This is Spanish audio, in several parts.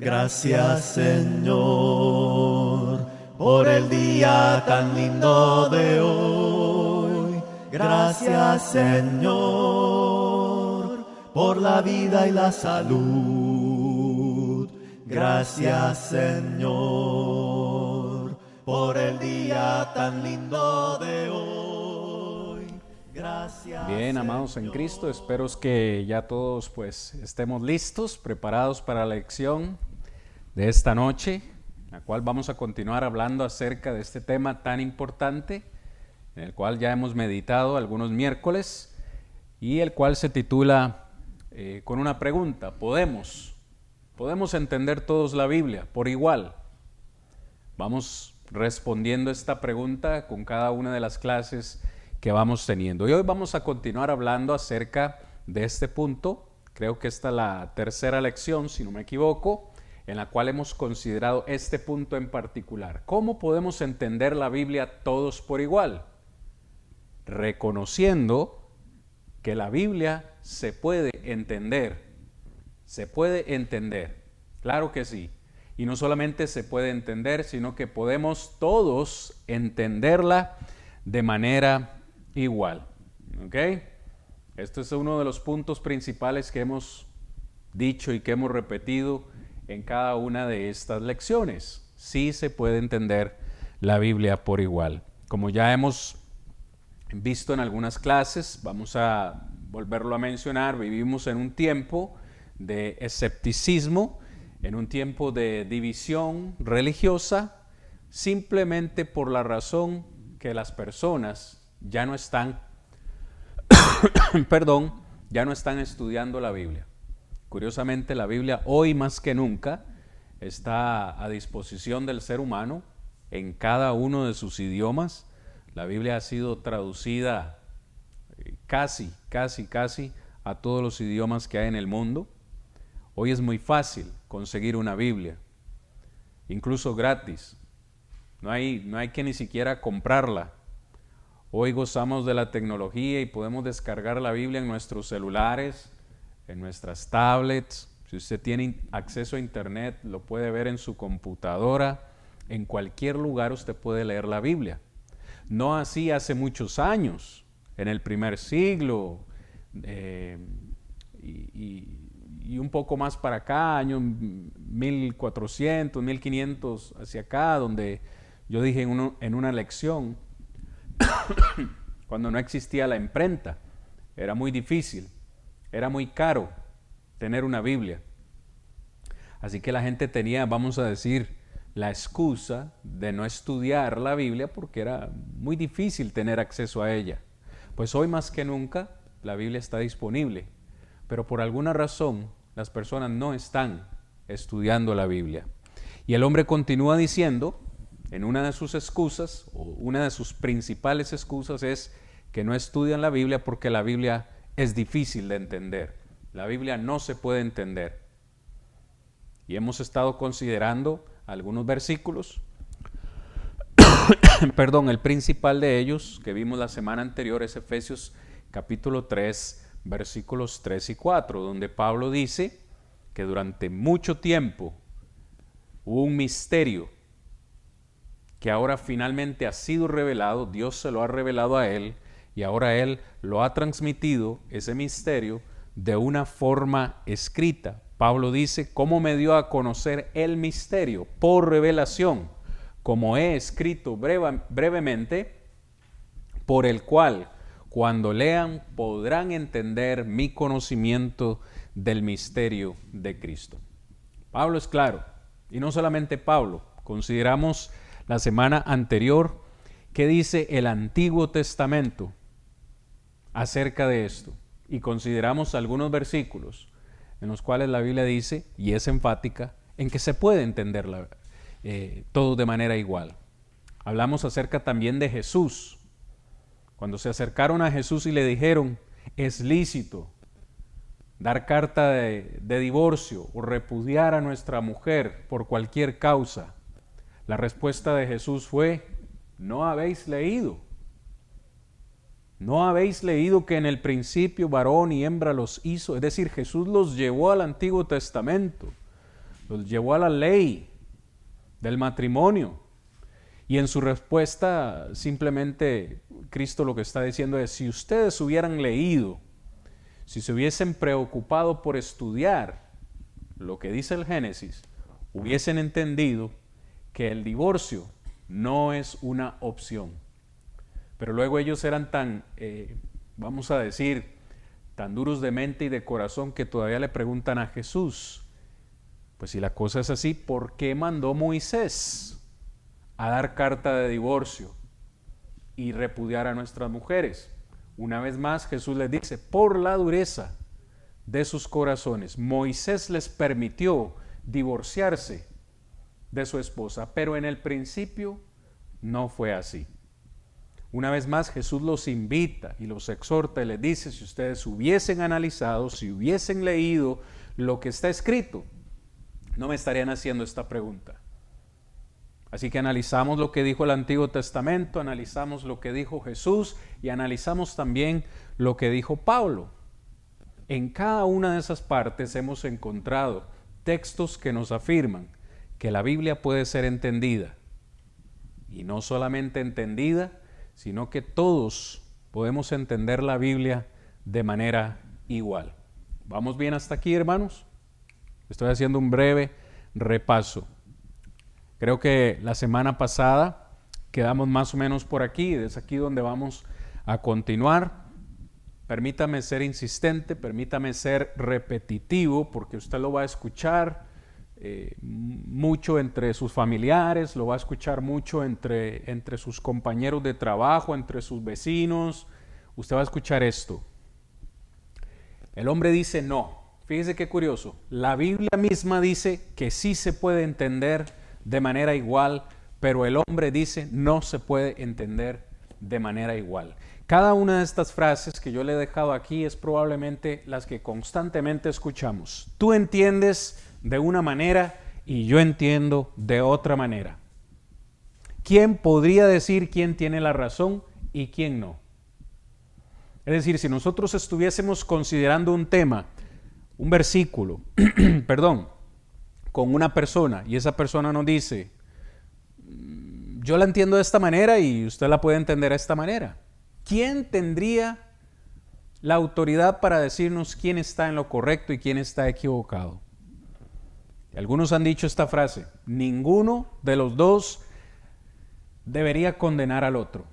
Gracias, Señor, por el día tan lindo de hoy. Gracias, Señor, por la vida y la salud. Gracias, Señor, por el día tan lindo de hoy. Gracias. Bien, amados en Cristo, espero que ya todos pues estemos listos, preparados para la lección de esta noche, en la cual vamos a continuar hablando acerca de este tema tan importante, en el cual ya hemos meditado algunos miércoles, y el cual se titula con una pregunta: ¿Podemos entender todos la Biblia por igual? Vamos respondiendo esta pregunta con cada una de las clases que vamos teniendo. Y hoy vamos a continuar hablando acerca de este punto. Creo que esta es la tercera lección, si no me equivoco, en la cual hemos considerado este punto en particular. ¿Cómo podemos entender la Biblia todos por igual? Reconociendo que la Biblia se puede entender. Se puede entender. Claro que sí. Y no solamente se puede entender, sino que podemos todos entenderla de manera igual. ¿Ok? Este es uno de los puntos principales que hemos dicho y que hemos repetido en cada una de estas lecciones. Sí se puede entender la Biblia por igual. Como ya hemos visto en algunas clases, vamos a volverlo a mencionar, vivimos en un tiempo de escepticismo, en un tiempo de división religiosa, simplemente por la razón que las personas ya no están, ya no están estudiando la Biblia. Curiosamente, la Biblia hoy más que nunca está a disposición del ser humano en cada uno de sus idiomas. La Biblia ha sido traducida casi a todos los idiomas que hay en el mundo. Hoy es muy fácil conseguir una Biblia, incluso gratis. No hay que ni siquiera comprarla. Hoy gozamos de la tecnología y podemos descargar la Biblia en nuestros celulares, en nuestras tablets. Si usted tiene acceso a internet, lo puede ver en su computadora. En cualquier lugar usted puede leer la Biblia. No así hace muchos años, en el primer siglo y un poco más para acá, años 1400, 1500 hacia acá, donde yo dije en una lección, cuando no existía la imprenta, era muy difícil. Era muy caro tener una Biblia. Así que la gente tenía, vamos a decir, la excusa de no estudiar la Biblia porque era muy difícil tener acceso a ella. Pues hoy más que nunca la Biblia está disponible, pero por alguna razón las personas no están estudiando la Biblia. Y el hombre continúa diciendo, en una de sus excusas, o una de sus principales excusas es que no estudian la Biblia porque la Biblia es difícil de entender. La Biblia no se puede entender. Y hemos estado considerando algunos versículos. El principal de ellos que vimos la semana anterior es Efesios capítulo 3, versículos 3 y 4, donde Pablo dice que durante mucho tiempo hubo un misterio que ahora finalmente ha sido revelado. Dios se lo ha revelado a él, y ahora Él lo ha transmitido, ese misterio, de una forma escrita. Pablo dice: ¿cómo me dio a conocer el misterio? Por revelación, como he escrito brevemente, por el cual, cuando lean, podrán entender mi conocimiento del misterio de Cristo. Pablo es claro, y no solamente Pablo. Consideramos la semana anterior qué dice el Antiguo Testamento acerca de esto, y consideramos algunos versículos en los cuales la Biblia dice, y es enfática, en que se puede entender todo de manera igual. Hablamos acerca también de Jesús. Cuando se acercaron a Jesús y le dijeron: es lícito dar carta de divorcio o repudiar a nuestra mujer por cualquier causa, la respuesta de Jesús fue: ¿no habéis leído? ¿No habéis leído que en el principio varón y hembra los hizo? Es decir, Jesús los llevó al Antiguo Testamento, los llevó a la ley del matrimonio. Y en su respuesta, simplemente Cristo lo que está diciendo es, si ustedes hubieran leído, si se hubiesen preocupado por estudiar lo que dice el Génesis, hubiesen entendido que el divorcio no es una opción. Pero luego ellos eran tan, vamos a decir, tan duros de mente y de corazón que todavía le preguntan a Jesús, pues si la cosa es así, ¿por qué mandó Moisés a dar carta de divorcio y repudiar a nuestras mujeres? Una vez más Jesús les dice, por la dureza de sus corazones, Moisés les permitió divorciarse de su esposa, pero en el principio no fue así. Una vez más Jesús los invita y los exhorta y les dice, si ustedes hubiesen analizado, si hubiesen leído lo que está escrito, no me estarían haciendo esta pregunta. Así que analizamos lo que dijo el Antiguo Testamento, analizamos lo que dijo Jesús y analizamos también lo que dijo Pablo. En cada una de esas partes hemos encontrado textos que nos afirman que la Biblia puede ser entendida. Y no solamente entendida, sino que todos podemos entender la Biblia de manera igual. ¿Vamos bien hasta aquí, hermanos? Estoy haciendo un breve repaso. Creo que la semana pasada quedamos más o menos por aquí, es aquí donde vamos a continuar. Permítame ser insistente, permítame ser repetitivo, porque usted lo va a escuchar mucho entre sus familiares, lo va a escuchar mucho entre sus compañeros de trabajo, entre sus vecinos. Usted va a escuchar esto. El hombre dice no. Fíjese qué curioso. La Biblia misma dice que sí se puede entender de manera igual, pero el hombre dice no se puede entender de manera igual. Cada una de estas frases que yo le he dejado aquí es probablemente las que constantemente escuchamos. Tú entiendes de una manera y yo entiendo de otra manera. ¿Quién podría decir quién tiene la razón y quién no? Es decir, si nosotros estuviésemos considerando un tema, un versículo, perdón, con una persona y esa persona nos dice, yo la entiendo de esta manera y usted la puede entender de esta manera. ¿Quién tendría la autoridad para decirnos quién está en lo correcto y quién está equivocado? Algunos han dicho esta frase, ninguno de los dos debería condenar al otro.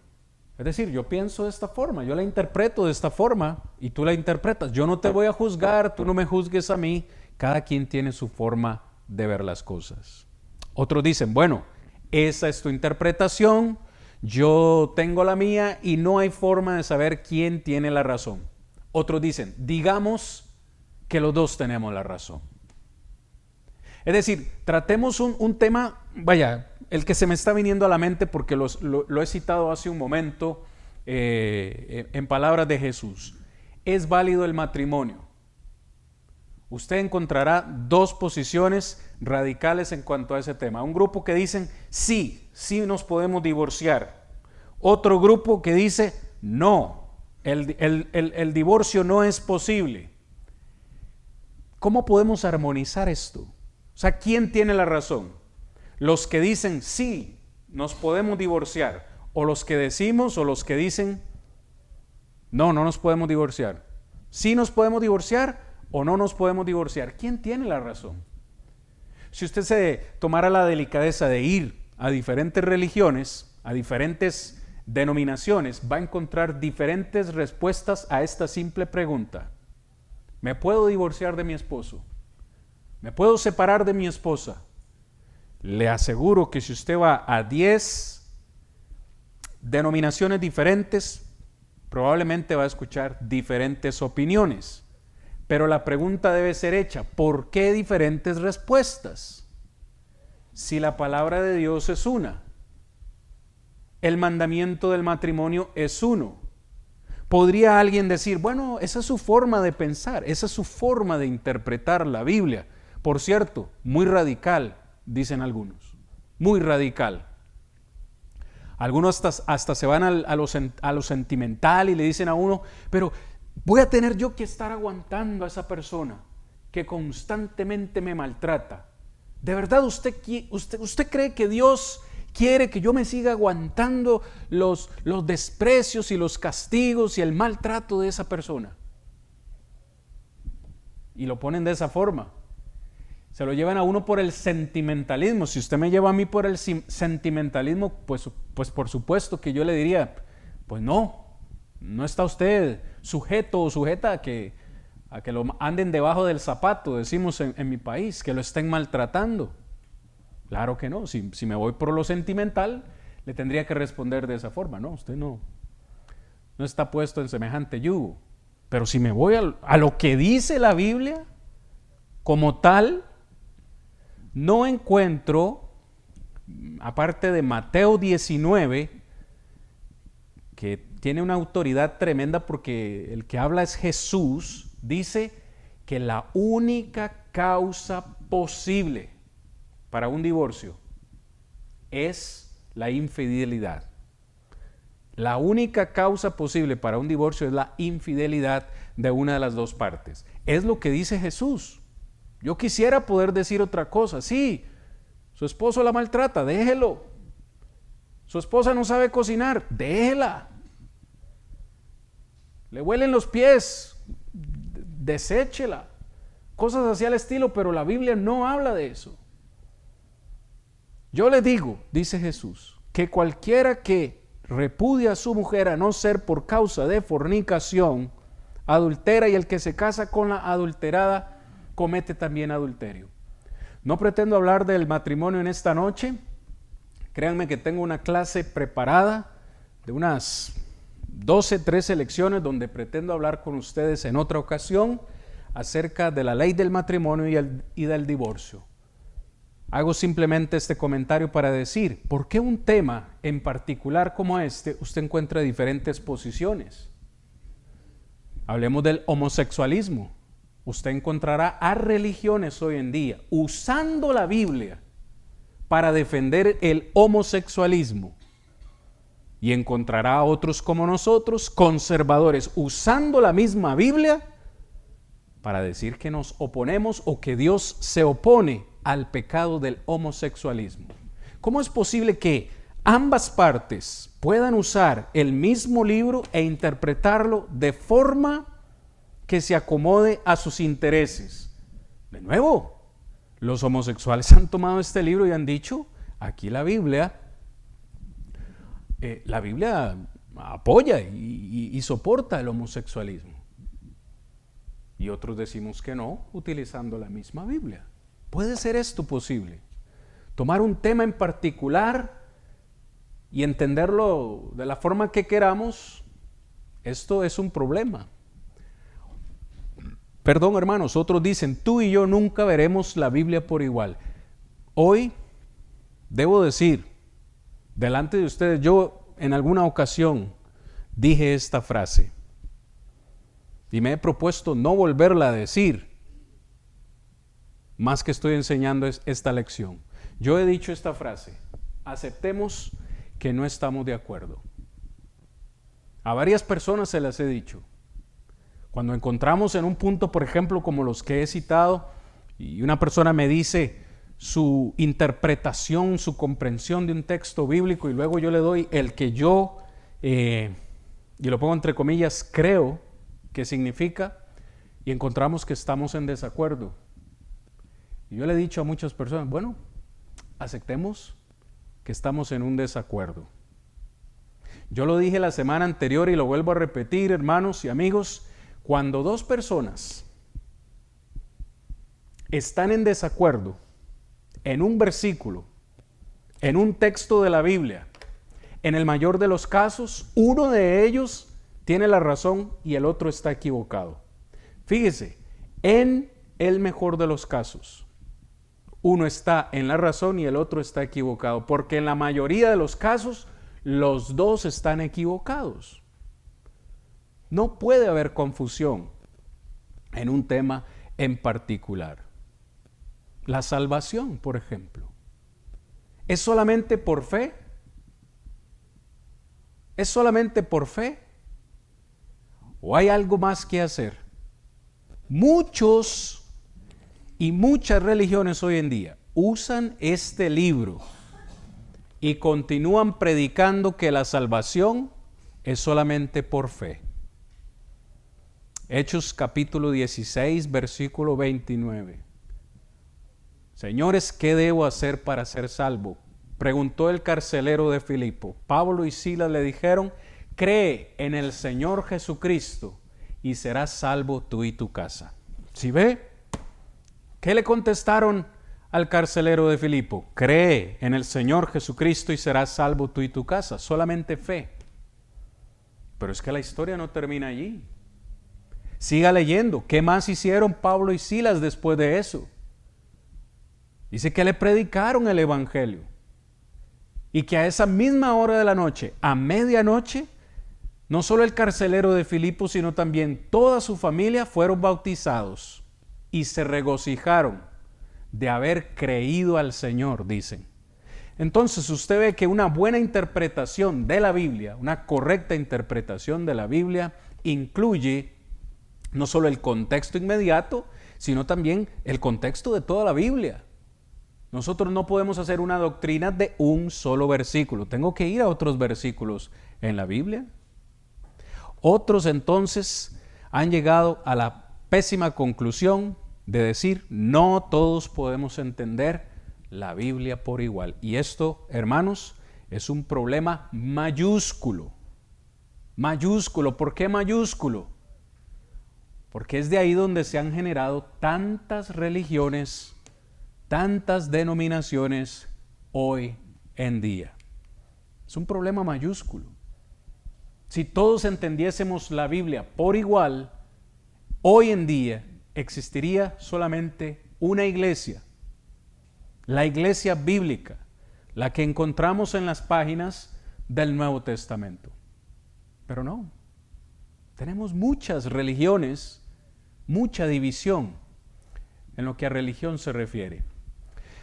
Es decir, yo pienso de esta forma, yo la interpreto de esta forma y tú la interpretas. Yo no te voy a juzgar, tú no me juzgues a mí. Cada quien tiene su forma de ver las cosas. Otros dicen, bueno, esa es tu interpretación, yo tengo la mía y no hay forma de saber quién tiene la razón. Otros dicen, digamos que los dos tenemos la razón. Es decir, tratemos un tema, vaya, el que se me está viniendo a la mente porque lo he citado hace un momento en palabras de Jesús. ¿Es válido el matrimonio? Usted encontrará dos posiciones radicales en cuanto a ese tema. Un grupo que dicen, sí nos podemos divorciar. Otro grupo que dice, no, el divorcio no es posible. ¿Cómo podemos armonizar esto? O sea, ¿quién tiene la razón? ¿Los que dicen, sí, nos podemos divorciar? ¿O los que decimos o los que dicen, no nos podemos divorciar? ¿Sí nos podemos divorciar o no nos podemos divorciar? ¿Quién tiene la razón? Si usted se tomara la delicadeza de ir a diferentes religiones, a diferentes denominaciones, va a encontrar diferentes respuestas a esta simple pregunta. ¿Me puedo divorciar de mi esposo? ¿Me puedo separar de mi esposa? Le aseguro que si usted va a 10 denominaciones diferentes, probablemente va a escuchar diferentes opiniones. Pero la pregunta debe ser hecha, ¿por qué diferentes respuestas? Si la palabra de Dios es una, el mandamiento del matrimonio es uno. ¿Podría alguien decir, bueno, esa es su forma de pensar, esa es su forma de interpretar la Biblia? Por cierto, muy radical, dicen algunos, muy radical. Algunos hasta se van a lo sentimental y le dicen a uno, pero voy a tener yo que estar aguantando a esa persona que constantemente me maltrata. ¿De verdad usted cree que Dios quiere que yo me siga aguantando los desprecios y los castigos y el maltrato de esa persona? Y lo ponen de esa forma. Se lo llevan a uno por el sentimentalismo. Si usted me lleva a mí por el sentimentalismo, pues por supuesto que yo le diría, pues no está usted sujeto o sujeta a que lo anden debajo del zapato, decimos en mi país, que lo estén maltratando. Claro que no. Si me voy por lo sentimental, le tendría que responder de esa forma. No, usted no está puesto en semejante yugo. Pero si me voy a lo que dice la Biblia, como tal, no encuentro, aparte de Mateo 19, que tiene una autoridad tremenda porque el que habla es Jesús, dice que la única causa posible para un divorcio es la infidelidad. La única causa posible para un divorcio es la infidelidad de una de las dos partes. Es lo que dice Jesús. Yo quisiera poder decir otra cosa. Sí, su esposo la maltrata, déjelo. Su esposa no sabe cocinar, déjela. Le huelen los pies, deséchela. Cosas así al estilo, pero la Biblia no habla de eso. Yo le digo, dice Jesús, que cualquiera que repudia a su mujer a no ser por causa de fornicación, adultera, y el que se casa con la adulterada comete también adulterio. No pretendo hablar del matrimonio en esta noche. Créanme que tengo una clase preparada de unas 12, 13 lecciones donde pretendo hablar con ustedes en otra ocasión acerca de la ley del matrimonio y del divorcio. Hago simplemente este comentario para decir, ¿por qué un tema en particular como este usted encuentra diferentes posiciones? Hablemos del homosexualismo. Usted encontrará a religiones hoy en día usando la Biblia para defender el homosexualismo. Y encontrará a otros como nosotros, conservadores, usando la misma Biblia para decir que nos oponemos o que Dios se opone al pecado del homosexualismo. ¿Cómo es posible que ambas partes puedan usar el mismo libro e interpretarlo de forma que se acomode a sus intereses? De nuevo, los homosexuales han tomado este libro y han dicho, aquí la Biblia apoya y soporta el homosexualismo. Y otros decimos que no, utilizando la misma Biblia. ¿Puede ser esto posible? Tomar un tema en particular y entenderlo de la forma que queramos, esto es un problema. Perdón, hermanos, otros dicen, tú y yo nunca veremos la Biblia por igual. Hoy, debo decir, delante de ustedes, yo en alguna ocasión dije esta frase y me he propuesto no volverla a decir, más que estoy enseñando esta lección. Yo he dicho esta frase, aceptemos que no estamos de acuerdo. A varias personas se las he dicho. Cuando encontramos en un punto, por ejemplo, como los que he citado, y una persona me dice su interpretación, su comprensión de un texto bíblico, y luego yo le doy el que yo, y lo pongo entre comillas, creo que significa, y encontramos que estamos en desacuerdo. Y yo le he dicho a muchas personas, bueno, aceptemos que estamos en un desacuerdo. Yo lo dije la semana anterior y lo vuelvo a repetir, hermanos y amigos, cuando dos personas están en desacuerdo en un versículo, en un texto de la Biblia, en el mayor de los casos, uno de ellos tiene la razón y el otro está equivocado. Fíjese, en el mejor de los casos, uno está en la razón y el otro está equivocado, porque en la mayoría de los casos, los dos están equivocados. No puede haber confusión en un tema en particular. La salvación, por ejemplo, ¿es solamente por fe? ¿Es solamente por fe? ¿O hay algo más que hacer? Muchos y muchas religiones hoy en día usan este libro y continúan predicando que la salvación es solamente por fe. Hechos capítulo 16, versículo 29. Señores, ¿qué debo hacer para ser salvo?, preguntó el carcelero de Filipo. Pablo y Silas le dijeron: cree en el Señor Jesucristo y serás salvo tú y tu casa. ¿Sí ve? ¿Qué le contestaron al carcelero de Filipo? Cree en el Señor Jesucristo y serás salvo tú y tu casa. Solamente fe. Pero es que la historia no termina allí. Siga leyendo. ¿Qué más hicieron Pablo y Silas después de eso? Dice que le predicaron el evangelio y que a esa misma hora de la noche, a medianoche, no solo el carcelero de Filipo, sino también toda su familia fueron bautizados y se regocijaron de haber creído al Señor, dicen. Entonces usted ve que una buena interpretación de la Biblia, una correcta interpretación de la Biblia, incluye no solo el contexto inmediato, sino también el contexto de toda la Biblia. Nosotros no podemos hacer una doctrina de un solo versículo. Tengo que ir a otros versículos en la Biblia. Otros entonces han llegado a la pésima conclusión de decir: no todos podemos entender la Biblia por igual. Y esto, hermanos, es un problema mayúsculo. Mayúsculo. ¿Por qué mayúsculo? Porque es de ahí donde se han generado tantas religiones, tantas denominaciones hoy en día. Es un problema mayúsculo. Si todos entendiésemos la Biblia por igual, hoy en día existiría solamente una iglesia, la iglesia bíblica, la que encontramos en las páginas del Nuevo Testamento. Pero no, tenemos muchas religiones, mucha división en lo que a religión se refiere.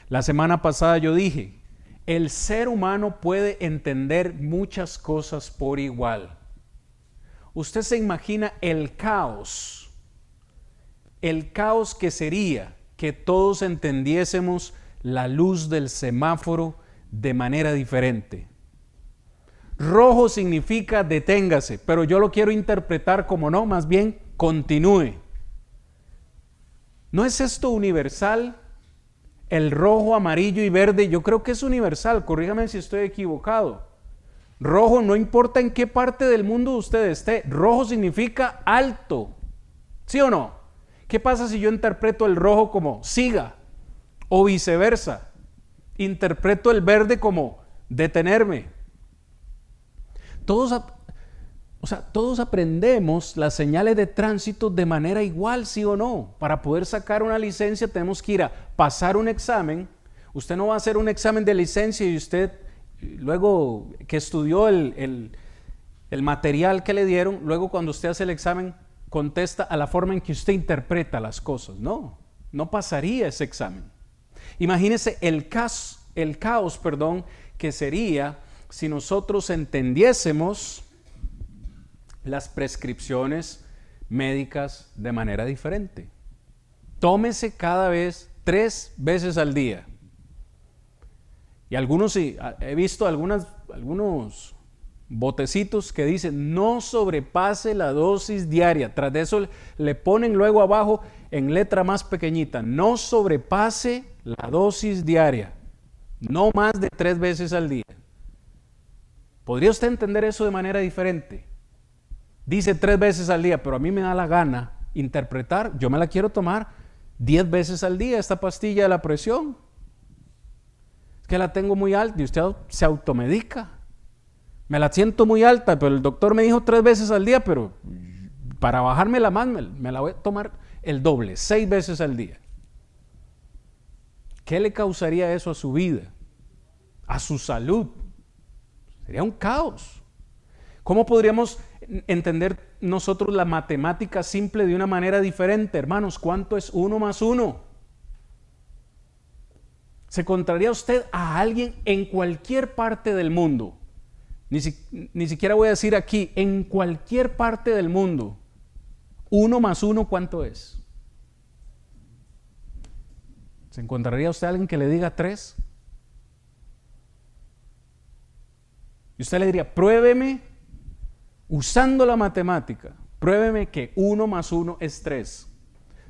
La semana pasada yo dije: el ser humano puede entender muchas cosas por igual. Usted se imagina el caos que sería que todos entendiésemos la luz del semáforo de manera diferente. Rojo significa deténgase, pero yo lo quiero interpretar como no, más bien continúe. ¿No es esto universal? El rojo, amarillo y verde, yo creo que es universal, corrígame si estoy equivocado. Rojo, no importa en qué parte del mundo usted esté, rojo significa alto, ¿sí o no? ¿Qué pasa si yo interpreto el rojo como siga o viceversa? Interpreto el verde como detenerme. Todos aprendemos las señales de tránsito de manera igual, ¿sí o no? Para poder sacar una licencia tenemos que ir a pasar un examen. Usted no va a hacer un examen de licencia y usted, luego que estudió el material que le dieron, luego cuando usted hace el examen, contesta a la forma en que usted interpreta las cosas. No pasaría ese examen. Imagínese el caos, que sería si nosotros entendiésemos las prescripciones médicas de manera diferente. Tómese cada vez 3 veces al día. Y algunos, he visto algunos botecitos que dicen: no sobrepase la dosis diaria. Tras de eso le ponen luego abajo en letra más pequeñita: no sobrepase la dosis diaria. No más de 3 veces al día. ¿Podría usted entender eso de manera diferente? Dice 3 veces al día, pero a mí me da la gana interpretar, yo me la quiero tomar 10 veces al día, esta pastilla de la presión. Es que la tengo muy alta y usted se automedica. Me la siento muy alta, pero el doctor me dijo 3 veces al día, pero para bajármela más me la voy a tomar el doble, 6 veces al día. ¿Qué le causaría eso a su vida? A su salud. Sería un caos. ¿Cómo podríamos entender nosotros la matemática simple de una manera diferente? Hermanos, ¿cuánto es 1 más 1? ¿Se encontraría usted a alguien en cualquier parte del mundo? Ni siquiera voy a decir aquí, en cualquier parte del mundo. 1 más 1, ¿cuánto es? ¿Se encontraría usted a alguien que le diga 3? Y usted le diría, pruébeme usando la matemática, pruébeme que 1 más 1 es 3.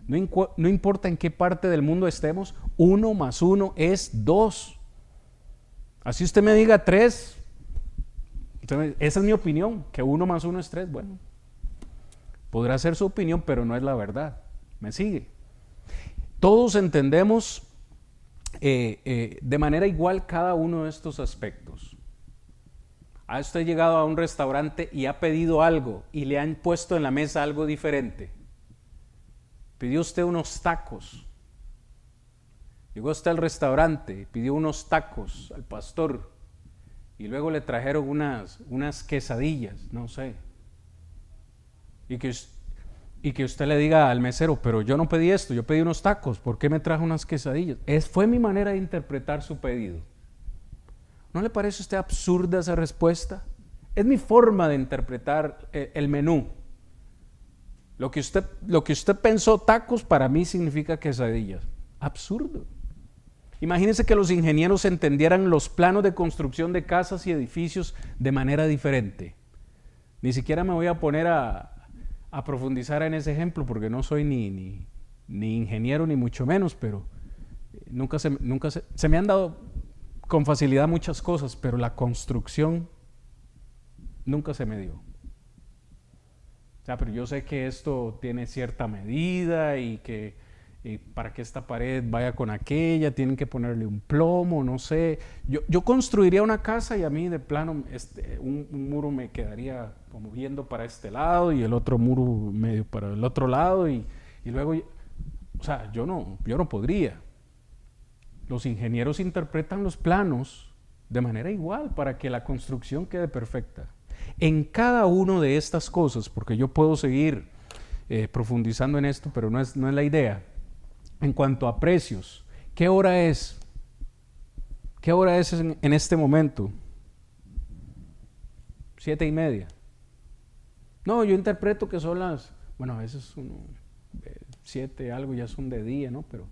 No importa en qué parte del mundo estemos, 1 más 1 es 2. Así usted me diga 3, esa es mi opinión, que 1 más 1 es 3. Bueno, podrá ser su opinión, pero no es la verdad. ¿Me sigue? Todos entendemos de manera igual cada uno de estos aspectos. ¿Ha usted llegado a un restaurante y ha pedido algo y le han puesto en la mesa algo diferente? Pidió usted unos tacos. Llegó usted al restaurante, pidió unos tacos al pastor y luego le trajeron unas quesadillas, no sé. Y que usted le diga al mesero, pero yo no pedí esto, yo pedí unos tacos, ¿por qué me trajo unas quesadillas? Fue mi manera de interpretar su pedido. ¿No le parece a usted absurda esa respuesta? Es mi forma de interpretar el menú. Lo que usted pensó tacos, para mí significa quesadillas. Absurdo. Imagínense que los ingenieros entendieran los planos de construcción de casas y edificios de manera diferente. Ni siquiera me voy a poner a profundizar en ese ejemplo porque no soy ni ingeniero ni mucho menos, pero nunca se me han dado con facilidad muchas cosas, pero la construcción nunca se me dio. O sea, pero yo sé que esto tiene cierta medida y que para que esta pared vaya con aquella tienen que ponerle un plomo, no sé. Yo construiría una casa y a mí de plano un muro me quedaría como viendo para este lado y el otro muro medio para el otro lado y luego, o sea, yo no podría. Los ingenieros interpretan los planos de manera igual para que la construcción quede perfecta. En cada una de estas cosas, porque yo puedo seguir profundizando en esto, pero no es la idea. En cuanto a precios, ¿qué hora es? ¿Qué hora es en este momento? 7:30. No, yo interpreto que son bueno, a veces 7 algo ya son de día, ¿no? Pero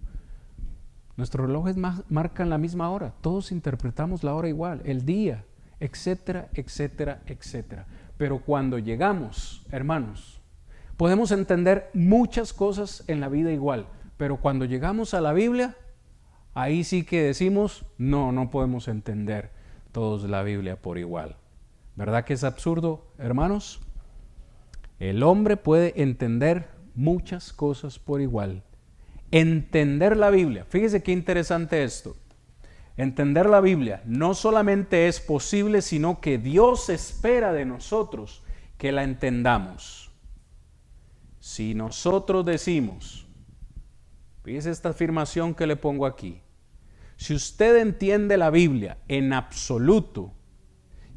nuestros relojes marcan la misma hora, todos interpretamos la hora igual, el día, etcétera, etcétera, etcétera. Pero cuando llegamos, hermanos, podemos entender muchas cosas en la vida igual, pero cuando llegamos a la Biblia, ahí sí que decimos, no podemos entender todos la Biblia por igual. ¿Verdad que es absurdo, hermanos? El hombre puede entender muchas cosas por igual. Entender la Biblia, fíjese qué interesante esto. Entender la Biblia no solamente es posible, sino que Dios espera de nosotros que la entendamos. Si nosotros decimos, fíjese esta afirmación que le pongo aquí, si usted entiende la Biblia en absoluto,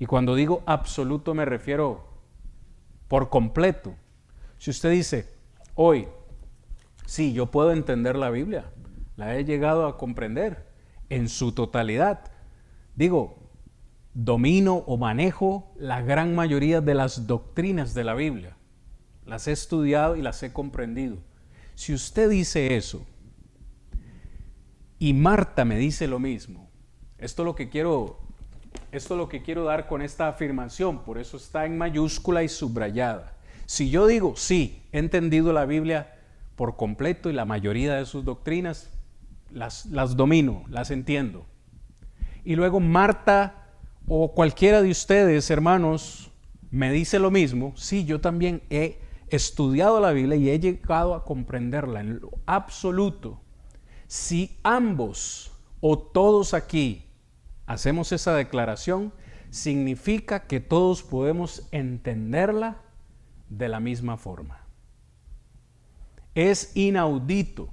y cuando digo absoluto me refiero por completo, si usted dice, hoy, sí, yo puedo entender la Biblia, la he llegado a comprender en su totalidad. Digo, domino o manejo la gran mayoría de las doctrinas de la Biblia. Las he estudiado y las he comprendido. Si usted dice eso y Marta me dice lo mismo, esto es lo que quiero dar con esta afirmación, por eso está en mayúscula y subrayada. Si yo digo, sí, he entendido la Biblia por completo y la mayoría de sus doctrinas las domino, las entiendo. Y luego Marta o cualquiera de ustedes, hermanos, me dice lo mismo. Sí, yo también he estudiado la Biblia y he llegado a comprenderla en lo absoluto. Si ambos o todos aquí hacemos esa declaración, significa que todos podemos entenderla de la misma forma. Es inaudito,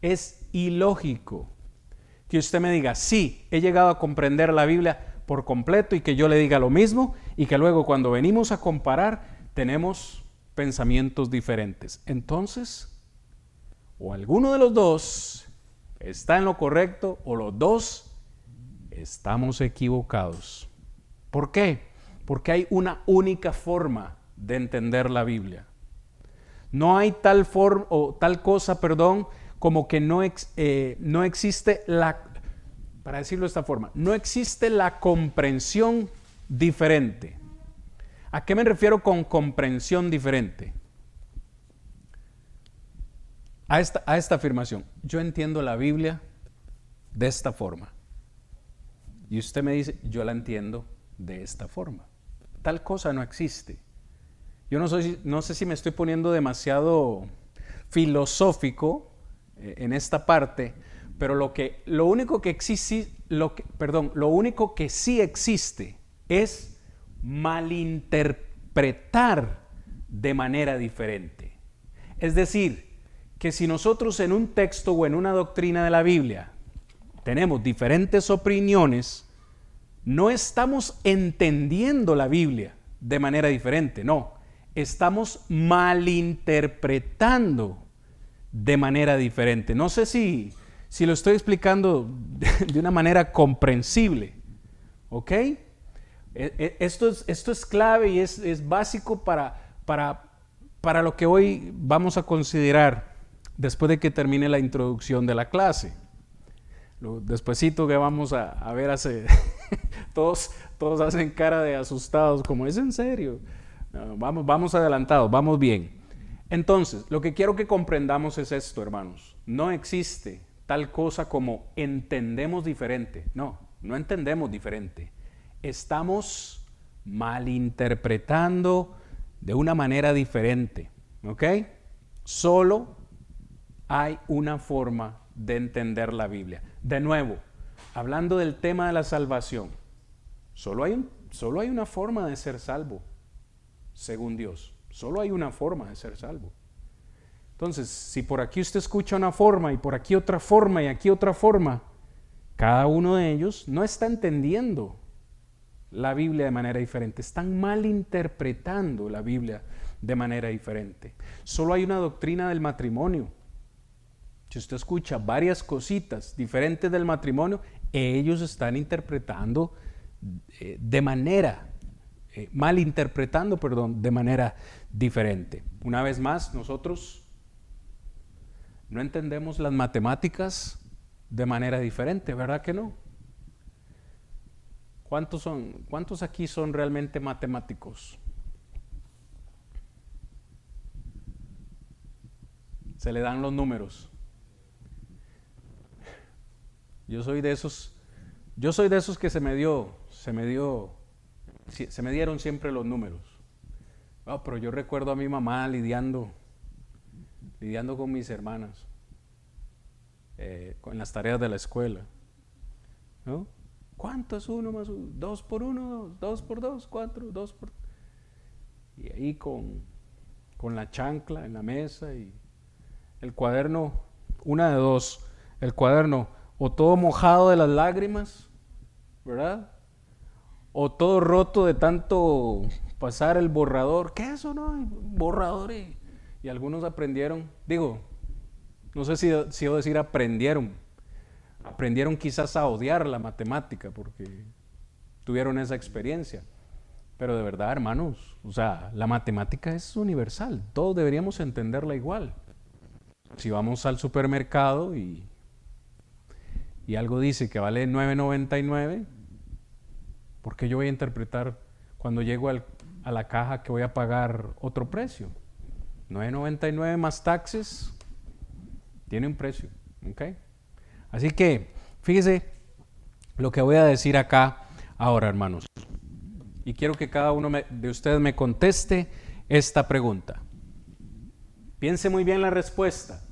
es ilógico que usted me diga, sí, he llegado a comprender la Biblia por completo y que yo le diga lo mismo y que luego cuando venimos a comparar tenemos pensamientos diferentes. Entonces, o alguno de los dos está en lo correcto o los dos estamos equivocados. ¿Por qué? Porque hay una única forma de entender la Biblia. No hay tal forma o tal cosa, como que no existe para decirlo de esta forma, no existe la comprensión diferente. ¿A qué me refiero con comprensión diferente? A esta afirmación. Yo entiendo la Biblia de esta forma. Y usted me dice, yo la entiendo de esta forma. Tal cosa no existe. Yo no sé si me estoy poniendo demasiado filosófico en esta parte, pero lo único que sí existe es malinterpretar de manera diferente. Es decir, que si nosotros en un texto o en una doctrina de la Biblia tenemos diferentes opiniones, no estamos entendiendo la Biblia de manera diferente, no, estamos malinterpretando de manera diferente. No sé si lo estoy explicando de una manera comprensible, ¿ok? Esto es clave y es básico para lo que hoy vamos a considerar después de que termine la introducción de la clase. Despuesito que vamos a ver todos hacen cara de asustados, como ¿es en serio? No, vamos adelantados, vamos bien. Entonces, lo que quiero que comprendamos es esto, hermanos. No existe tal cosa como entendemos diferente. No entendemos diferente. Estamos malinterpretando de una manera diferente, ¿ok? Solo hay una forma de entender la Biblia. De nuevo, hablando del tema de la salvación, solo hay una forma de ser salvo, según Dios. Solo hay una forma de ser salvo. Entonces, si por aquí usted escucha una forma y por aquí otra forma y aquí otra forma, cada uno de ellos no está entendiendo la Biblia de manera diferente. Están malinterpretando la Biblia de manera diferente. Solo hay una doctrina del matrimonio. Si usted escucha varias cositas diferentes del matrimonio, ellos están interpretando malinterpretando de manera diferente. Una vez más, nosotros no entendemos las matemáticas de manera diferente, ¿verdad que no? ¿Cuántos aquí son realmente matemáticos? Se le dan los números. Yo soy de esos que se me dieron siempre los números. Oh, pero yo recuerdo a mi mamá lidiando con mis hermanas, con las tareas de la escuela, ¿no? ¿Cuánto es 1 más 1? 2 por 1, 2 por 2, 4, 2 por... Y ahí con la chancla en la mesa y el cuaderno, una de dos, el cuaderno o todo mojado de las lágrimas, ¿verdad? O todo roto de tanto pasar el borrador. ¿Qué es eso? No, borrador. Y algunos aprendieron, no sé si debo decir aprendieron quizás a odiar la matemática porque tuvieron esa experiencia. Pero de verdad, hermanos, la matemática es universal. Todos deberíamos entenderla igual. Si vamos al supermercado y algo dice que vale $9.99, ¿por qué yo voy a interpretar cuando llego a la caja que voy a pagar otro precio? $9.99 más taxes tiene un precio, ¿ok? Así que, fíjese lo que voy a decir acá ahora, hermanos. Y quiero que cada uno de ustedes me conteste esta pregunta. Piense muy bien la respuesta.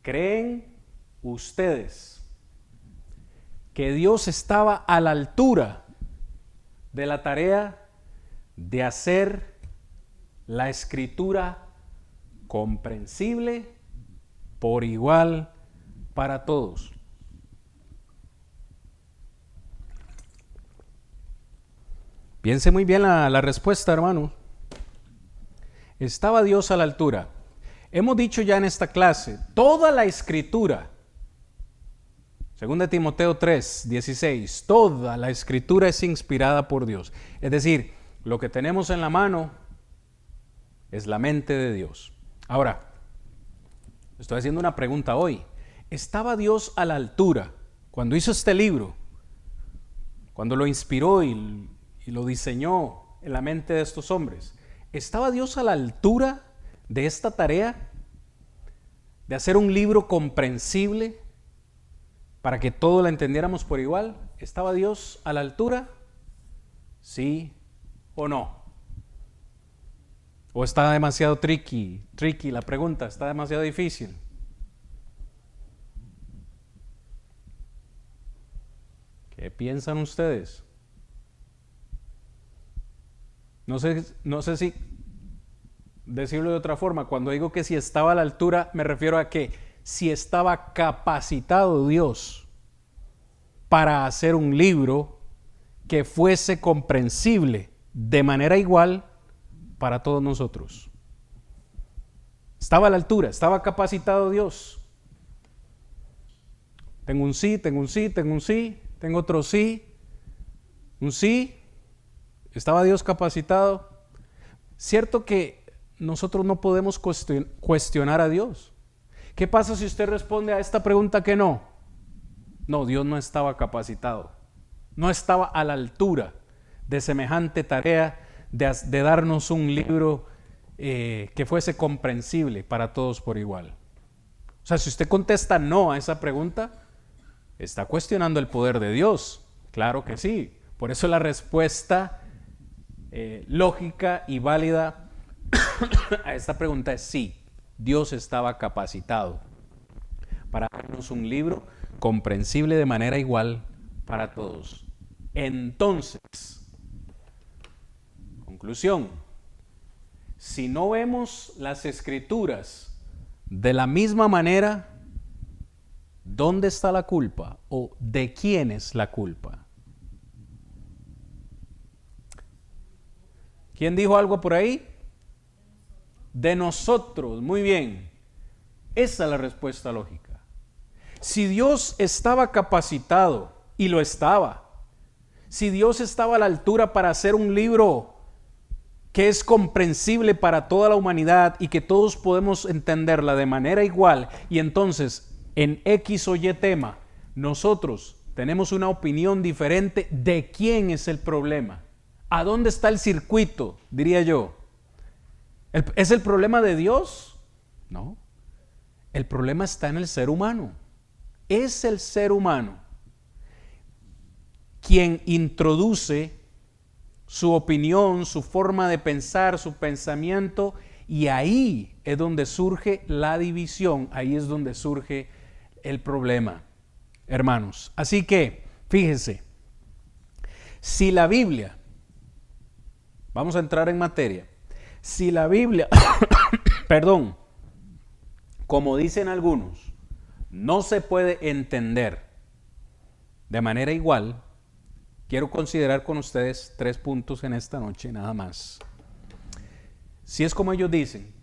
¿Creen ustedes que Dios estaba a la altura de la tarea de hacer la Escritura comprensible por igual para todos? Piense muy bien la respuesta, hermano. ¿Estaba Dios a la altura? Hemos dicho ya en esta clase, toda la Escritura, 2 Timoteo 3:16, toda la Escritura es inspirada por Dios. Es decir, lo que tenemos en la mano es la mente de Dios. Ahora, Estoy haciendo una pregunta hoy. ¿Estaba Dios a la altura cuando hizo este libro? Cuando lo inspiró y lo diseñó en la mente de estos hombres. ¿Estaba Dios a la altura de esta tarea? De hacer un libro comprensible para que todos la entendiéramos por igual. ¿Estaba Dios a la altura? ¿Sí o no? ¿O está demasiado tricky la pregunta? ¿Está demasiado difícil? ¿Qué piensan ustedes? No sé si decirlo de otra forma. Cuando digo que si estaba a la altura, me refiero a que si estaba capacitado Dios para hacer un libro que fuese comprensible de manera igual para todos nosotros. Estaba a la altura, estaba capacitado Dios. Tengo un sí, tengo un sí, tengo un sí, tengo otro sí, un sí. ¿Estaba Dios capacitado? Cierto que nosotros no podemos cuestionar a Dios. ¿Qué pasa si usted responde a esta pregunta que no? No, Dios no estaba capacitado. No estaba a la altura de semejante tarea de darnos un libro que fuese comprensible para todos por igual. O sea, si usted contesta no a esa pregunta, está cuestionando el poder de Dios. Claro que sí. Por eso la respuesta lógica y válida a esta pregunta es sí. Dios estaba capacitado para darnos un libro comprensible de manera igual para todos. Entonces, conclusión, si no vemos las Escrituras de la misma manera, ¿dónde está la culpa? ¿O de quién es la culpa? ¿Quién dijo algo por ahí? De nosotros. Muy bien. Esa es la respuesta lógica. Si Dios estaba capacitado, y lo estaba, si Dios estaba a la altura para hacer un libro que es comprensible para toda la humanidad y que todos podemos entenderla de manera igual, y entonces en X o Y tema nosotros tenemos una opinión diferente, ¿de quién es el problema? ¿A dónde está el circuito? Diría yo. ¿Es el problema de Dios? No. El problema está en el ser humano. Es el ser humano quien introduce su opinión, su forma de pensar, su pensamiento, y ahí es donde surge la división, ahí es donde surge el problema, hermanos. Así que, fíjense, si la Biblia, vamos a entrar en materia, si la Biblia, perdón, como dicen algunos, no se puede entender de manera igual, quiero considerar con ustedes 3 puntos en esta noche, nada más. Si es como ellos dicen,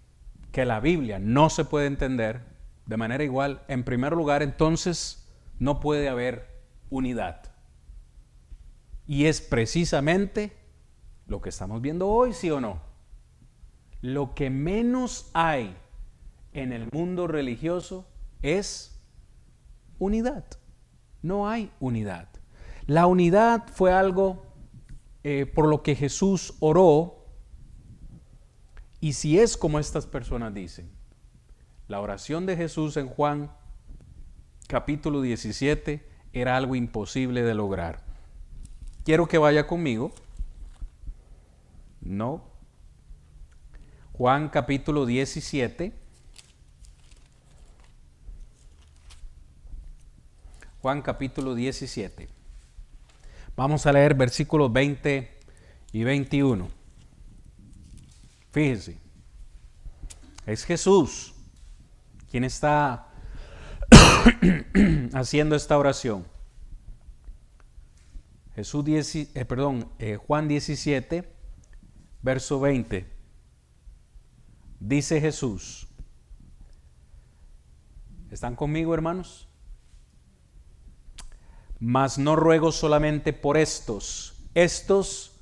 que la Biblia no se puede entender de manera igual, en primer lugar, entonces no puede haber unidad. Y es precisamente lo que estamos viendo hoy, ¿sí o no? Lo que menos hay en el mundo religioso es unidad. No hay unidad. La unidad fue algo por lo que Jesús oró, y si es como estas personas dicen, la oración de Jesús en Juan capítulo 17 era algo imposible de lograr. Quiero que vaya conmigo. No. Juan capítulo 17. Juan capítulo 17. Vamos a leer versículos 20 y 21. Fíjense, es Jesús quien está haciendo esta oración. Juan 17, verso 20. Dice Jesús. ¿Están conmigo, hermanos? Mas no ruego solamente por estos. Estos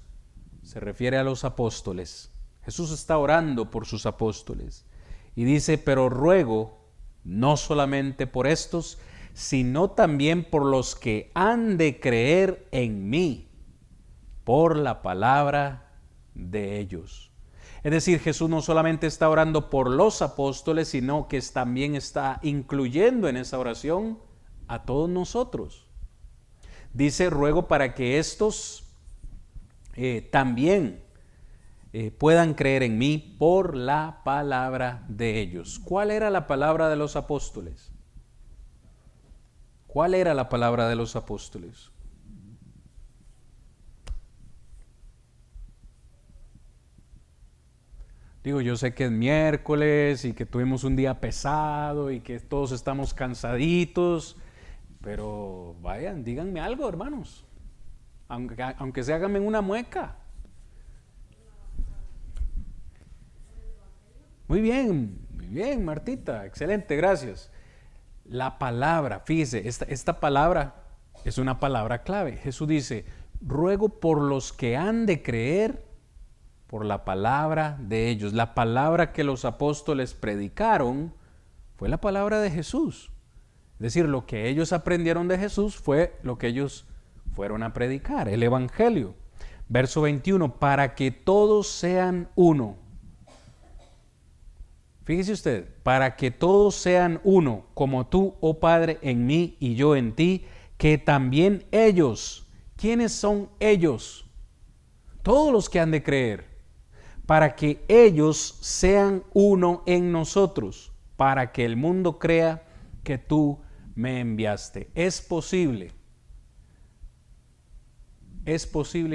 se refiere a los apóstoles. Jesús está orando por sus apóstoles. Y dice, pero ruego no solamente por estos, sino también por los que han de creer en mí, por la palabra de ellos. Es decir, Jesús no solamente está orando por los apóstoles, sino que también está incluyendo en esa oración a todos nosotros. Dice, ruego para que estos también puedan creer en mí por la palabra de ellos. ¿Cuál era la palabra de los apóstoles? ¿Cuál era la palabra de los apóstoles? Digo, yo sé que es miércoles y que tuvimos un día pesado y que todos estamos cansaditos, pero vayan, díganme algo, hermanos, aunque se háganme una mueca. Muy bien, Martita, excelente, gracias. La palabra, fíjese, esta palabra es una palabra clave. Jesús dice, ruego por los que han de creer por la palabra de ellos. La palabra que los apóstoles predicaron fue la palabra de Jesús. Es decir, lo que ellos aprendieron de Jesús fue lo que ellos fueron a predicar, el Evangelio. Verso 21, para que todos sean uno. Fíjese usted, para que todos sean uno, como tú, oh Padre, en mí y yo en ti, que también ellos, ¿quiénes son ellos? Todos los que han de creer, para que ellos sean uno en nosotros, para que el mundo crea que tú me enviaste. Es posible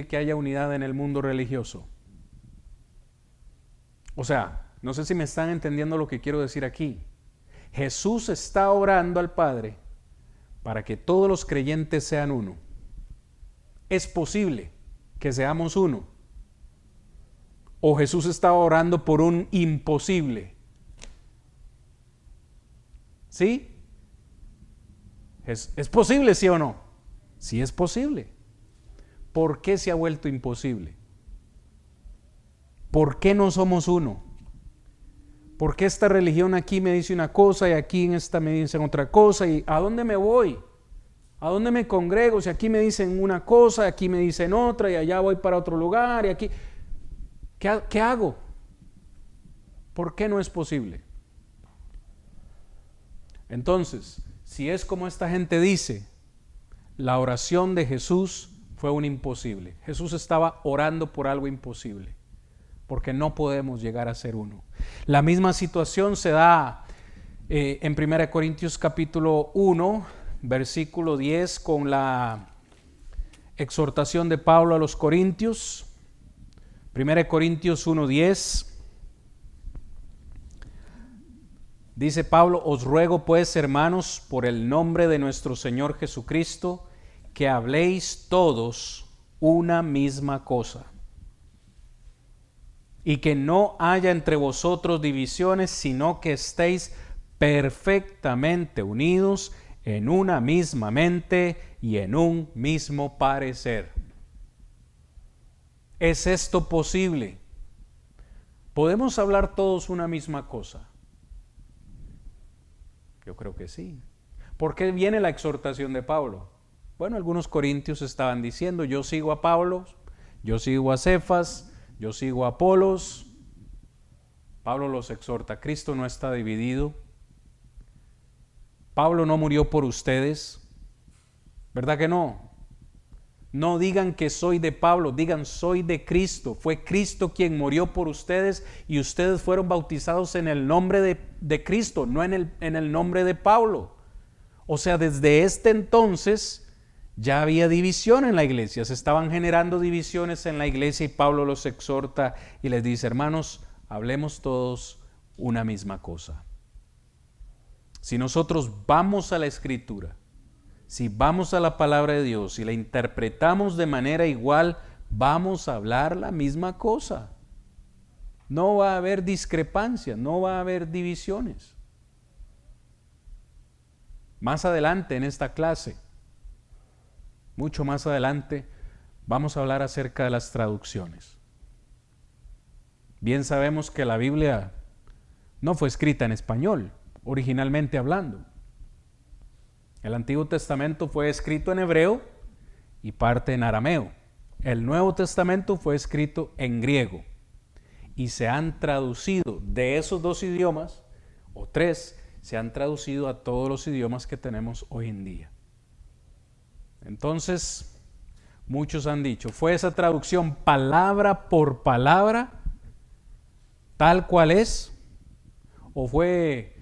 que haya unidad en el mundo religioso. O sea, no sé si me están entendiendo lo que quiero decir aquí. Jesús está orando al Padre para que todos los creyentes sean uno. Es posible que seamos uno. O Jesús está orando por un imposible. ¿Sí? ¿Es posible, sí o no? Sí es posible. ¿Por qué se ha vuelto imposible? ¿Por qué no somos uno? ¿Por qué esta religión aquí me dice una cosa y aquí en esta me dicen otra cosa? ¿Y a dónde me voy? ¿A dónde me congrego? Si aquí me dicen una cosa, aquí me dicen otra y allá voy para otro lugar y aquí... ¿Qué hago? ¿Por qué no es posible? Entonces, si es como esta gente dice, la oración de Jesús fue un imposible. Jesús estaba orando por algo imposible, porque no podemos llegar a ser uno. La misma situación se da en 1 Corintios capítulo 1, versículo 10, con la exhortación de Pablo a los Corintios. 1 Corintios 1:10 dice Pablo, os ruego pues, hermanos, por el nombre de nuestro Señor Jesucristo, que habléis todos una misma cosa, y que no haya entre vosotros divisiones, sino que estéis perfectamente unidos en una misma mente y en un mismo parecer. ¿Es esto posible? ¿Podemos hablar todos una misma cosa? Yo creo que sí. ¿Por qué viene la exhortación de Pablo? Bueno, algunos corintios estaban diciendo, yo sigo a Pablo, yo sigo a Cefas, yo sigo a Apolos. Pablo los exhorta, Cristo no está dividido. Pablo no murió por ustedes, ¿verdad que no? No digan que soy de Pablo, digan soy de Cristo. Fue Cristo quien murió por ustedes y ustedes fueron bautizados en el nombre de Cristo, no en el nombre de Pablo. O sea, desde este entonces ya había división en la iglesia, se estaban generando divisiones en la iglesia y Pablo los exhorta y les dice, hermanos, hablemos todos una misma cosa. Si nosotros vamos a la Escritura, si vamos a la palabra de Dios y la interpretamos de manera igual, vamos a hablar la misma cosa. No va a haber discrepancia, no va a haber divisiones. Más adelante en esta clase, mucho más adelante, vamos a hablar acerca de las traducciones. Bien sabemos que la Biblia no fue escrita en español, originalmente hablando. El Antiguo Testamento fue escrito en hebreo y parte en arameo. El Nuevo Testamento fue escrito en griego y se han traducido de esos dos idiomas, o tres, se han traducido a todos los idiomas que tenemos hoy en día. Entonces, muchos han dicho, ¿fue esa traducción palabra por palabra, tal cual es? ¿O fue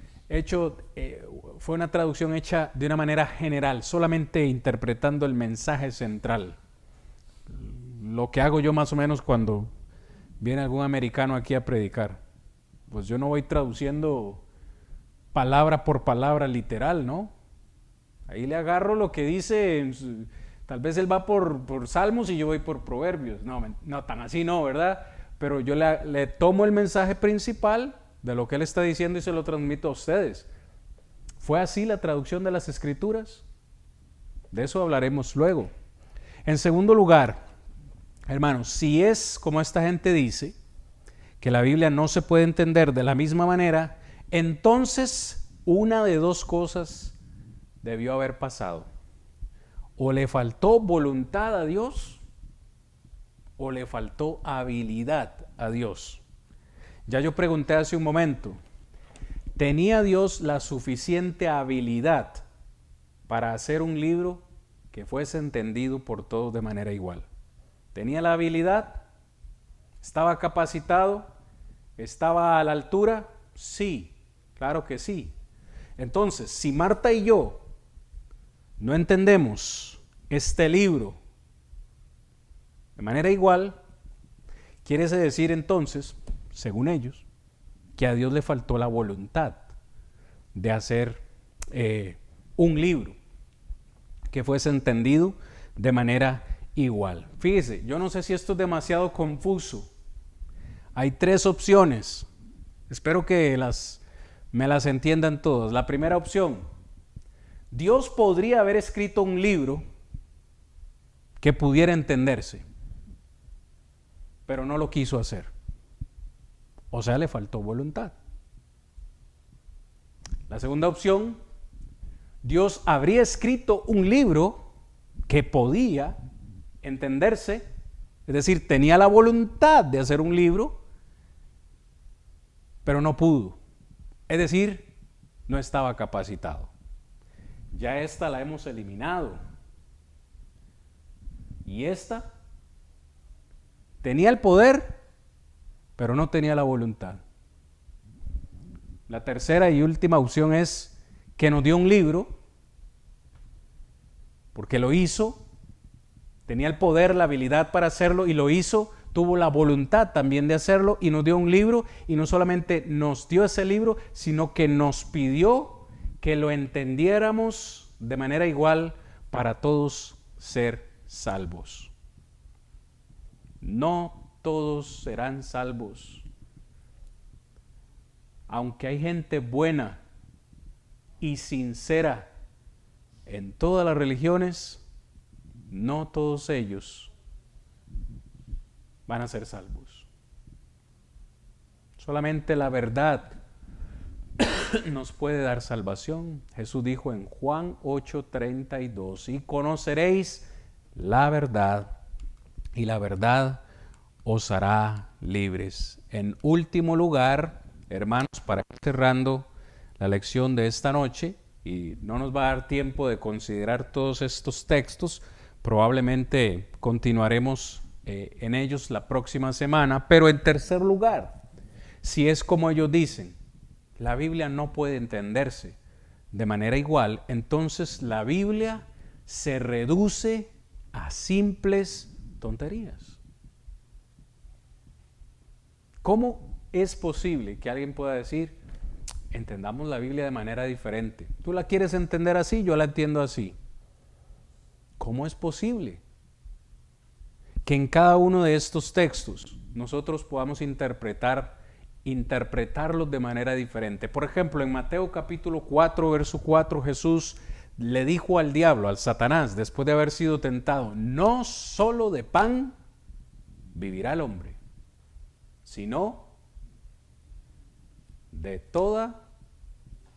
una traducción hecha de una manera general, solamente interpretando el mensaje central? Lo que hago yo más o menos cuando viene algún americano aquí a predicar. Pues yo no voy traduciendo palabra por palabra literal, ¿no? Ahí le agarro lo que dice, tal vez él va por Salmos y yo voy por Proverbios. No, tan así no, ¿verdad? Pero yo le tomo el mensaje principal de lo que él está diciendo y se lo transmito a ustedes. ¿Fue así la traducción de las Escrituras? De eso hablaremos luego. En segundo lugar, hermanos, si es como esta gente dice, que la Biblia no se puede entender de la misma manera, entonces una de dos cosas debió haber pasado. O le faltó voluntad a Dios, o le faltó habilidad a Dios. Ya yo pregunté hace un momento, ¿tenía Dios la suficiente habilidad para hacer un libro que fuese entendido por todos de manera igual? ¿Tenía la habilidad? ¿Estaba capacitado? ¿Estaba a la altura? Sí, claro que sí. Entonces, si Marta y yo no entendemos este libro de manera igual, quiere decir entonces, según ellos, que a Dios le faltó la voluntad de hacer un libro que fuese entendido de manera igual. Fíjese, yo no sé si esto es demasiado confuso. Hay tres opciones. Espero que me las entiendan todas. La primera opción, Dios podría haber escrito un libro que pudiera entenderse, pero no lo quiso hacer. O sea, le faltó voluntad. La segunda opción, Dios habría escrito un libro que podía entenderse, es decir, tenía la voluntad de hacer un libro, pero no pudo. Es decir, no estaba capacitado. Ya esta la hemos eliminado. Y esta tenía el poder, pero no tenía la voluntad. La tercera y última opción es que nos dio un libro, porque lo hizo, tenía el poder, la habilidad para hacerlo y lo hizo, tuvo la voluntad también de hacerlo y nos dio un libro, y no solamente nos dio ese libro, sino que nos pidió que lo entendiéramos de manera igual para todos ser salvos. No todos serán salvos. Aunque hay gente buena y sincera en todas las religiones, no todos ellos van a ser salvos. Solamente la verdad nos puede dar salvación. Jesús dijo en Juan 8:32, y conoceréis la verdad, y la verdad os hará libres. En último lugar, hermanos, para ir cerrando la lección de esta noche, y no nos va a dar tiempo de considerar todos estos textos, probablemente continuaremos en ellos la próxima semana, pero en tercer lugar, si es como ellos dicen, la Biblia no puede entenderse de manera igual, entonces la Biblia se reduce a simples tonterías. ¿Cómo es posible que alguien pueda decir, entendamos la Biblia de manera diferente? Tú la quieres entender así, yo la entiendo así. ¿Cómo es posible que en cada uno de estos textos nosotros podamos interpretarlos de manera diferente? Por ejemplo, en Mateo capítulo 4, verso 4, Jesús le dijo al diablo, al Satanás, después de haber sido tentado, no solo de pan vivirá el hombre, sino de toda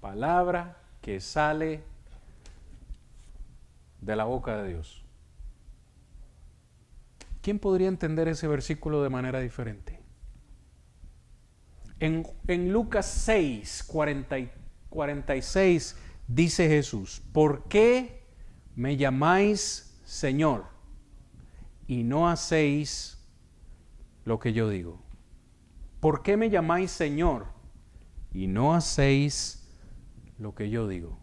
palabra que sale de la boca de Dios. ¿Quién podría entender ese versículo de manera diferente? En Lucas 6, 46 dice Jesús: ¿por qué me llamáis Señor y no hacéis lo que yo digo? ¿Por qué me llamáis Señor y no hacéis lo que yo digo?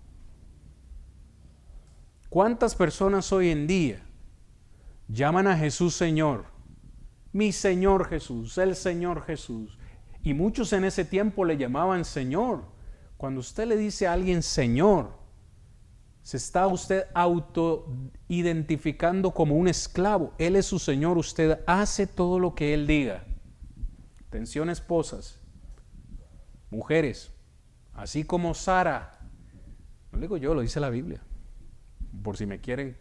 ¿Cuántas personas hoy en día llaman a Jesús Señor? Mi Señor Jesús, el Señor Jesús. Y muchos en ese tiempo le llamaban Señor. Cuando usted le dice a alguien Señor, se está usted autoidentificando como un esclavo. Él es su Señor, usted hace todo lo que Él diga. Atención, esposas, mujeres, así como Sara, no lo digo yo, lo dice la Biblia, por si me quieren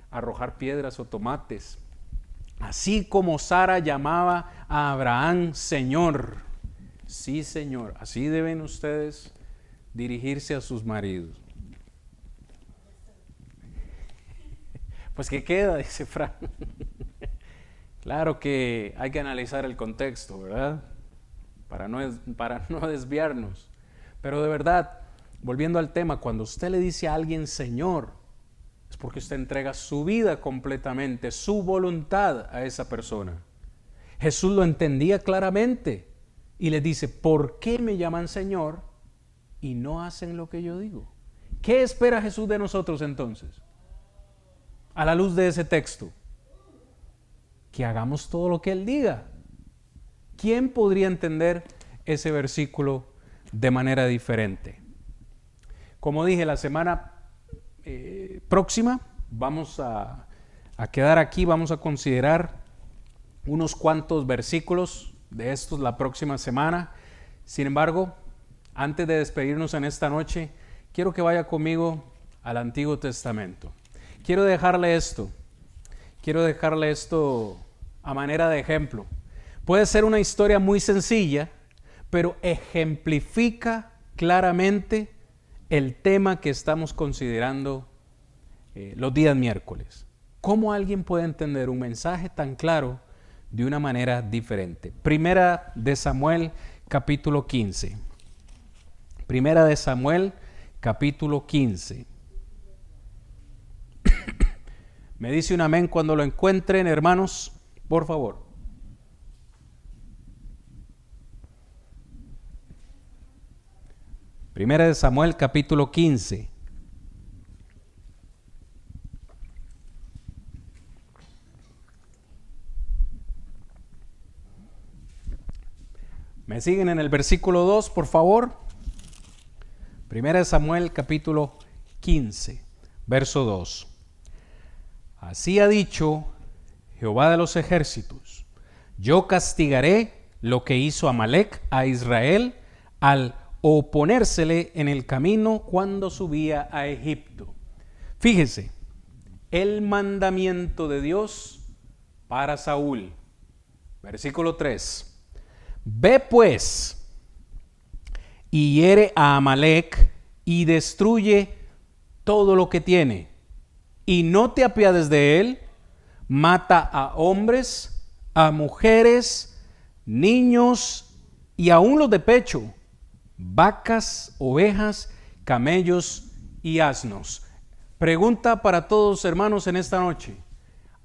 arrojar piedras o tomates. Así como Sara llamaba a Abraham Señor, sí Señor, así deben ustedes dirigirse a sus maridos. Pues ¿qué queda? Dice Fran. Claro que hay que analizar el contexto, ¿verdad? Para no desviarnos. Pero de verdad, volviendo al tema, cuando usted le dice a alguien Señor, es porque usted entrega su vida completamente, su voluntad a esa persona. Jesús lo entendía claramente y le dice: ¿por qué me llaman Señor y no hacen lo que yo digo? ¿Qué espera Jesús de nosotros entonces? A la luz de ese texto, que hagamos todo lo que Él diga. ¿Quién podría entender ese versículo de manera diferente? Como dije, la semana próxima vamos a quedar aquí, vamos a considerar unos cuantos versículos de estos la próxima semana. Sin embargo, antes de despedirnos en esta noche, quiero que vaya conmigo al Antiguo Testamento. Quiero dejarle esto a manera de ejemplo. Puede ser una historia muy sencilla, pero ejemplifica claramente el tema que estamos considerando los días miércoles. ¿Cómo alguien puede entender un mensaje tan claro de una manera diferente? Primera de Samuel, capítulo 15. Primera de Samuel, capítulo 15. Me dice un amén cuando lo encuentren, hermanos, por favor. Primera de Samuel, capítulo 15. ¿Me siguen en el versículo 2, por favor? Primera de Samuel, capítulo 15, verso 2. Así ha dicho Jehová de los ejércitos: yo castigaré lo que hizo Amalec a Israel al oponérsele en el camino cuando subía a Egipto. Fíjese, el mandamiento de Dios para Saúl. Versículo 3. Ve pues y hiere a Amalec y destruye todo lo que tiene, y no te apiades de él. Mata a hombres, a mujeres, niños y aún los de pecho, vacas, ovejas, camellos y asnos. Pregunta para todos, hermanos, en esta noche: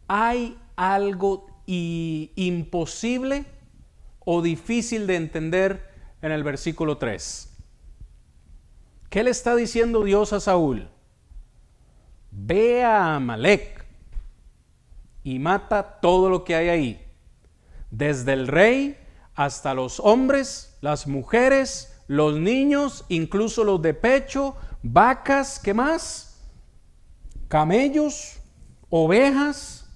¿hay algo imposible o difícil de entender en el versículo 3? ¿Qué le está diciendo Dios a Saúl? Ve a Amalec y mata todo lo que hay ahí, desde el rey hasta los hombres, las mujeres, los niños, incluso los de pecho, vacas, ¿qué más? Camellos, ovejas.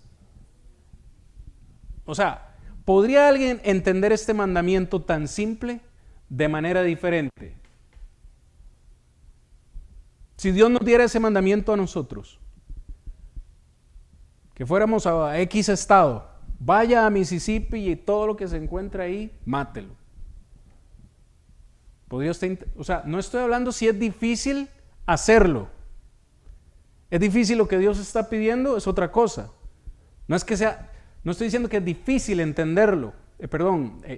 O sea, ¿podría alguien entender este mandamiento tan simple de manera diferente? Si Dios nos diera ese mandamiento a nosotros, que fuéramos a X estado, vaya a Mississippi y todo lo que se encuentre ahí, mátelo. ¿Podría usted, o sea, no estoy hablando si es difícil hacerlo. ¿Es difícil lo que Dios está pidiendo? Es otra cosa. No es que sea, no estoy diciendo que es difícil entenderlo,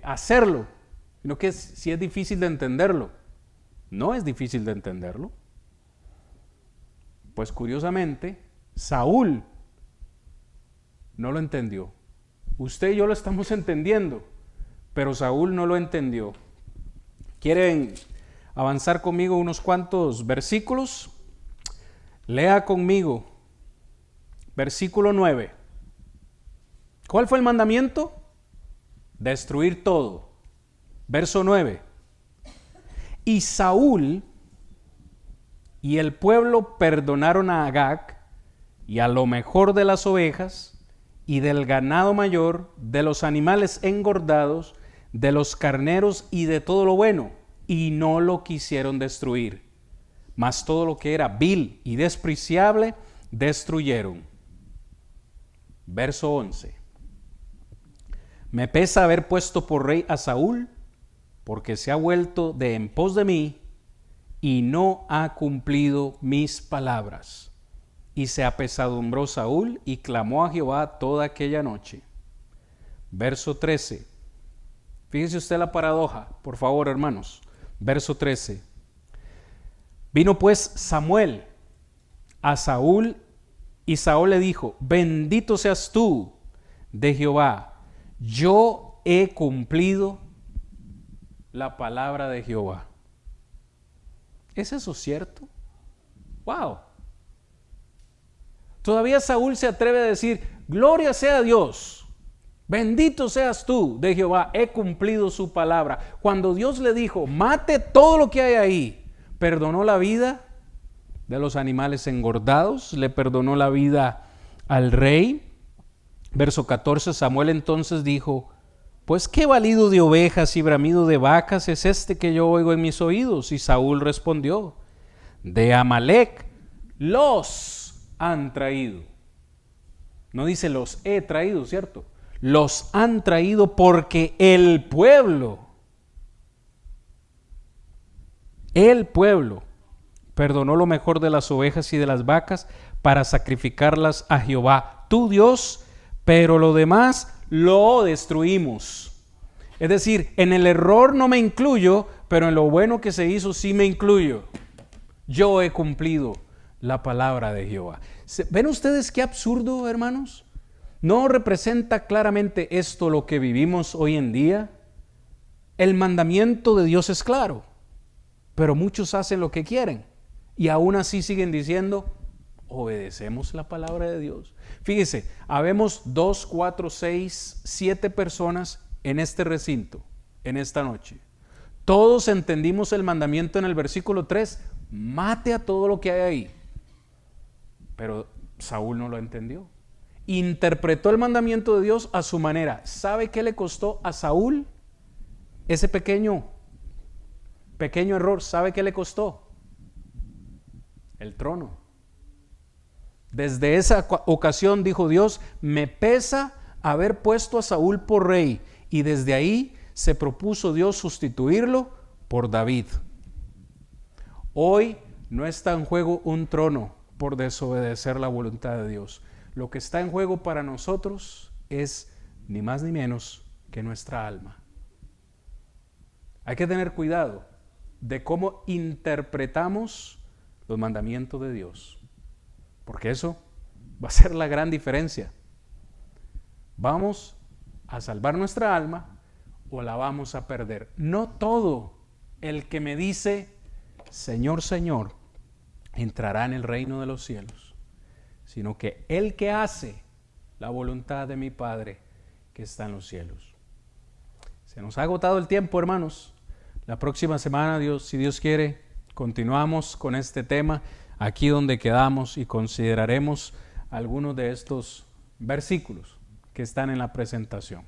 hacerlo, sino que si es difícil de entenderlo. No es difícil de entenderlo. Pues curiosamente, Saúl no lo entendió. Usted y yo lo estamos entendiendo, pero Saúl no lo entendió. ¿Quieren avanzar conmigo unos cuantos versículos? Lea conmigo. Versículo 9. ¿Cuál fue el mandamiento? Destruir todo. Verso 9. Y Saúl y el pueblo perdonaron a Agag y a lo mejor de las ovejas y del ganado mayor, de los animales engordados, de los carneros y de todo lo bueno, y no lo quisieron destruir. Mas todo lo que era vil y despreciable destruyeron. Verso 11. Me pesa haber puesto por rey a Saúl, porque se ha vuelto de en pos de mí y no ha cumplido mis palabras. Y se apesadumbró Saúl y clamó a Jehová toda aquella noche. Verso 13. Fíjese usted la paradoja, por favor, hermanos. Verso 13. Vino pues Samuel a Saúl y Saúl le dijo: bendito seas tú de Jehová, yo he cumplido la palabra de Jehová. ¿Es eso cierto? ¡Wow! Todavía Saúl se atreve a decir: gloria sea a Dios, bendito seas tú de Jehová, he cumplido su palabra. Cuando Dios le dijo: mate todo lo que hay ahí, perdonó la vida de los animales engordados, le perdonó la vida al rey. Verso 14, Samuel entonces dijo: pues qué balido de ovejas y bramido de vacas es este que yo oigo en mis oídos. Y Saúl respondió: de Amalec los han traído. No dice los he traído, ¿cierto? Los han traído porque el pueblo perdonó lo mejor de las ovejas y de las vacas para sacrificarlas a Jehová, tu Dios, pero lo demás lo destruimos. Es decir, en el error no me incluyo, pero en lo bueno que se hizo sí me incluyo. Yo he cumplido la palabra de Jehová. ¿Ven ustedes qué absurdo, hermanos? ¿No representa claramente esto lo que vivimos hoy en día? El mandamiento de Dios es claro, pero muchos hacen lo que quieren y aún así siguen diciendo: obedecemos la palabra de Dios. Fíjese, habemos 2, 4, 6, 7 personas en este recinto, en esta noche. Todos entendimos el mandamiento en el versículo 3, mate a todo lo que hay ahí. Pero Saúl no lo entendió. Interpretó el mandamiento de Dios a su manera. ¿Sabe qué le costó a Saúl ese pequeño error? ¿Sabe qué le costó? El trono. Desde esa ocasión dijo Dios: me pesa haber puesto a Saúl por rey, y desde ahí se propuso Dios sustituirlo por David. Hoy no está en juego un trono por desobedecer la voluntad de Dios. Lo que está en juego para nosotros es ni más ni menos que nuestra alma. Hay que tener cuidado de cómo interpretamos los mandamientos de Dios, porque eso va a ser la gran diferencia. ¿Vamos a salvar nuestra alma o la vamos a perder? No todo el que me dice Señor, Señor entrará en el reino de los cielos, sino que el que hace la voluntad de mi Padre que está en los cielos. Se nos ha agotado el tiempo, hermanos. La próxima semana, si Dios quiere, continuamos con este tema aquí donde quedamos y consideraremos algunos de estos versículos que están en la presentación.